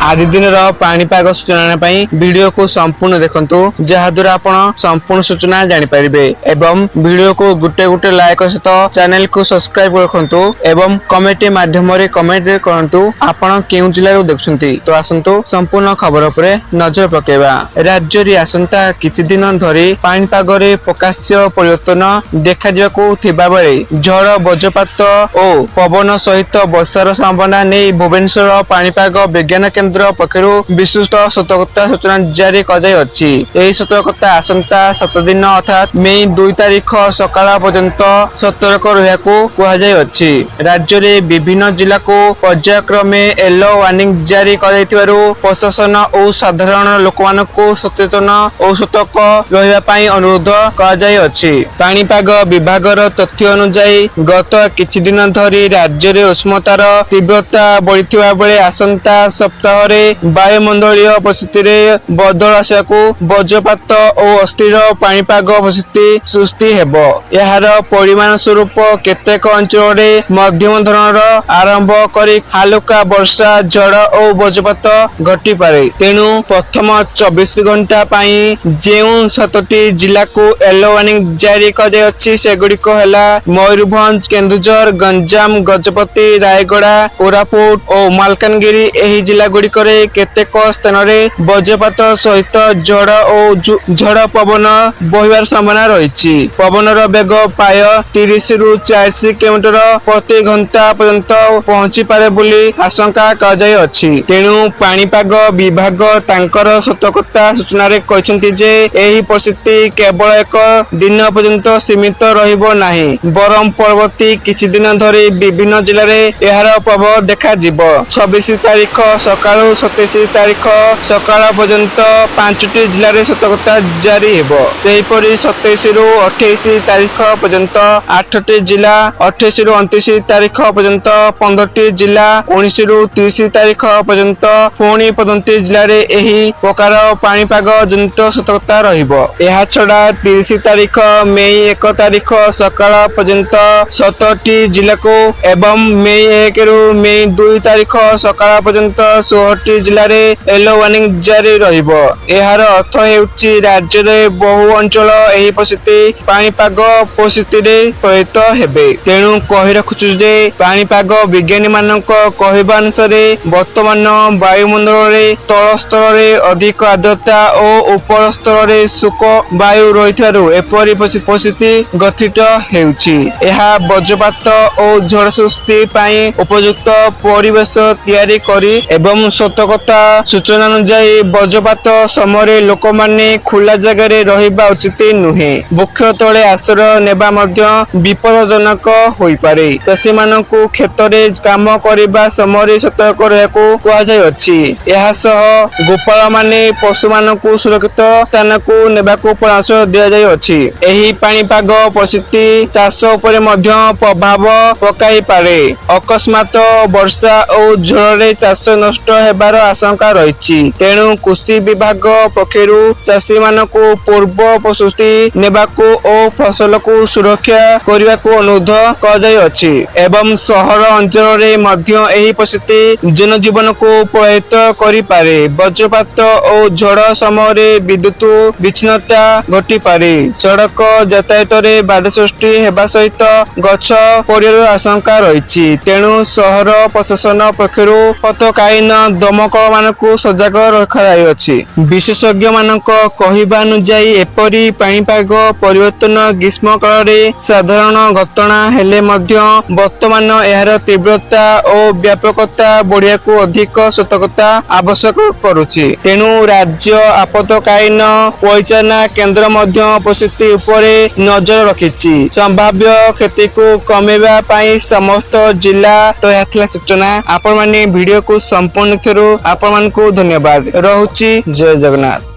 आज दिन पाणीपाग सूचना वीडियो को संपूर्ण देखंतु जहाद्वारा आपण संपूर्ण सूचना जानि परिबे एवं वीडियो को गुटे गुटे लाइक सहित चैनल को सब्सक्राइब रखंतु एवं कमेंट माध्यम रे कमेंट करंतु आपण केउ जिल्ला रो देखछंती। तो आसंतु संपूर्ण खबर उपरे नजर पकेबा। राज्य रे आसंता किछि दिन धरि पाणीपाग रे प्रकाश्य परिवर्तन देखा जाकू थिबा बेले झड़ वज्रपात और पवन सहित वर्षार संभावना नै भुवनेश्वर पाणीपाग विज्ञान केन्द्र पक्षरु विस्तृत सतर्कता सूचना जारी कराई अछि। एही सतर्कता आसंता 7 दिन अर्थात मई 2 तारिख सकाळ पर्यंत सतर्क रहियाकू कुहा जाय अछि। राज्य रे विभिन्न जिल्ला को पर्यायक्रमे येलो वार्निंग जारी कराइतिबारु प्रशासन और साधारण लोकमानकू सचेतन और सतर्क रहिबा पई अनुरोध करा जाय अछि। पाणीपाग विभागर तथ्य अनुसार गत किछि दिन धरि राज्य रे उष्णतार तीव्रता बढ़िथिबा बेले आसंता सप्ताह रे वायुमंडलीय परिस्थिति रे बदल आसाकू वज्रपात और अस्थिर पाणीपाग परिस्थिति सृष्टि हेबो। यार परिमाण स्वरूप केतेक अंचल रे मध्यम धरणर आरंभ करी हालुका वर्षा झड़ और वज्रपात घटी पारे। तेणु प्रथम 24 घंटा पई जेउ 7टी जिला को येलो वार्निंग जारी कराई अछि सेगुड़िक हैला मयूरभंज, केन्दुझर, गंजाम, गजपति, रायगड़ा, कोरापुट और मालकानगिरी। एही जिला गुड़िक केतेक स्थान रे वज्रपात सहित झड़ और झड़ पवन बहिबार संभावना रही। पवनर बेग प्राय 30 रु 40 किलोमीटर प्रति घंटा पर्यंत पहुंची पारे बोली आशंका कराई अछि। तेणु पाणीपाग विभाग तांकर सतर्कता सूचना रे कहछन्ति जे एही परिस्थिति केवल एक दिन पर्यंत सीमित रहिबो नाही बरम परवर्ती किछि दिन धरि विभिन्न जिल्ला रे एहार प्रभाव देखा जिवो। 26 तारिख सकाळु 27 तारिख सकाळ पर्यंत 5टी जिल्ला रे सतर्कता जारी हेबो। सेहिपरि 27 रु 28 तारिख पर्यंत 8टी जिल्ला, 28 रु 29 तारिख पर्यंत 15टी जिल्ला, 19 रु 30 तारिख पर्यंत पुणी 15टी जिल्ला रे एही प्रकार पाणीपाग जनित सतर्कता रहिबो। एहा छडा 30 तारिख मई 1 तारिख सकाळ पर्यंत 17टी जिल्ला को एवं मई 1 रु मई 2 तारिख सकाळ पर्यंत 16टी जिल्ला रे येलो वार्निंग जारी रहिबो। एहार अर्थ हेउची राज्य रे बहु अंचल एही परिस्थिति पाणीपाग परिस्थिति रे प्रभावित हेबे। तेणु कहि रखुछु जे पाणीपाग विज्ञानी मानक कहबा अनुसार वर्तमान वायुमंडल रे तल स्तर रे अधिक आर्द्रता और ऊपर स्तर रे शुष्क वायु रहिथारु एपरि परिस्थिति गठित हेउची। एहा वज्रपात और झड़ सृष्टि पई उपयुक्त परिवेश तैयारी करी एवं सतर्कता सूचना अनुसार वज्रपात समय लोक माने खुला जगह रे रहिबा उचित नुहे। वृक्ष तले आश्रय नेबा मध्य विपदजनक होई पारे। चाषी मानकू खेत रे काम करिबा समय सतर्क रहकू कुहा जाय अछि। एहा सह गोपाल माने पशु मानकू सुरक्षित स्थान को नेबाकू परामर्श दिया जाय अछि। एही पाणीपाग परिस्थिति चाष उपरे मध्य प्रभाव पकाई पारे। अकस्मात वर्षा और झड़ रे चाष नष्ट हेबार आशंका रही। तेणु कृषि विभाग पक्षरु चाषी मानकू पूर्व प्रस्तुति नेबाकू और फसल को सुरक्षा करबाकू अनुरोध कराई अछि। एवं शहर अंचल रे मध्य एही परिस्थिति जनजीवन को प्रभावित करि पारे। वज्रपात और झड़ समय रे विद्युत विच्छिन्नता घटी पारे। सड़क यातायात रे बाधा सृष्टि हेबा सहित गछ पड़िବାର आशंका रही। तेणु शहर प्रशासन पक्षरु पतकालीन दमकल मानकू सजग रखाई अछि। विशेषज्ञ मानक कहबा अनुसार एपरि पाणीपाग परिवर्तन ग्रीष्म काल रे साधारण घटना हेले मध्य वर्तमान एहार तीव्रता और व्यापकता बढ़ियाकू अधिक सतर्कता आवश्यक करुछि। तेणु राज्य आपतकालीन परिचालना केन्द्र मध्य परिस्थिति उपरे नजर रखिछि। संभाव्य क्षति को कमेबा पई समस्त जिला तो याथला सूचना आपण माने वीडियो को संपूर्ण थरु आपण मान को धन्यवाद रहुछि। जय जगन्नाथ।